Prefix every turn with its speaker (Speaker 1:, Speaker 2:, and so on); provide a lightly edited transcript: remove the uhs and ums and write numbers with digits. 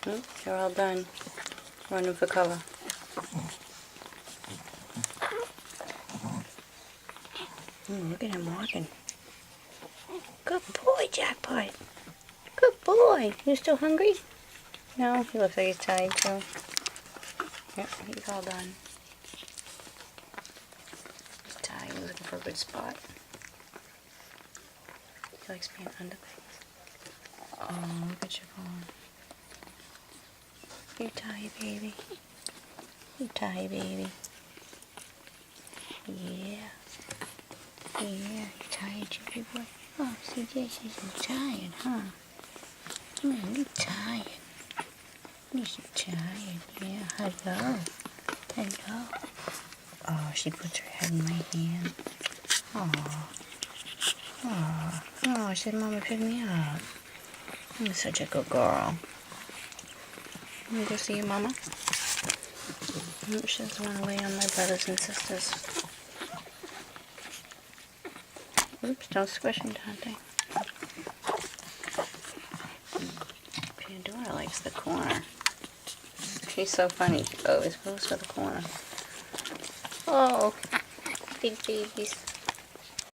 Speaker 1: They're all done. Running for cover. Look at him walking. Good boy, Jackpot. Good boy. You still hungry? No, he looks like he's tired too. Yep, he's all done. He's tired. He's looking for a good spot. He likes being under things. Oh, look at you going. You tired, baby. You tired, baby. Yeah. Yeah, you tired, Chippy boy? Oh, CJ says you're tired, huh? Man, you tired. You're so tired. Yeah, hello. Hello. Oh, she puts her head in my hand. Oh. Oh. Oh, she said, Mama, pick me up. I'm such a good girl. Let me go see your mama. She doesn't want to lay on my brothers and sisters. Oops, don't squish him, Dante. Pandora likes the corner. She's so funny. She always goes for the corner. Oh, big babies.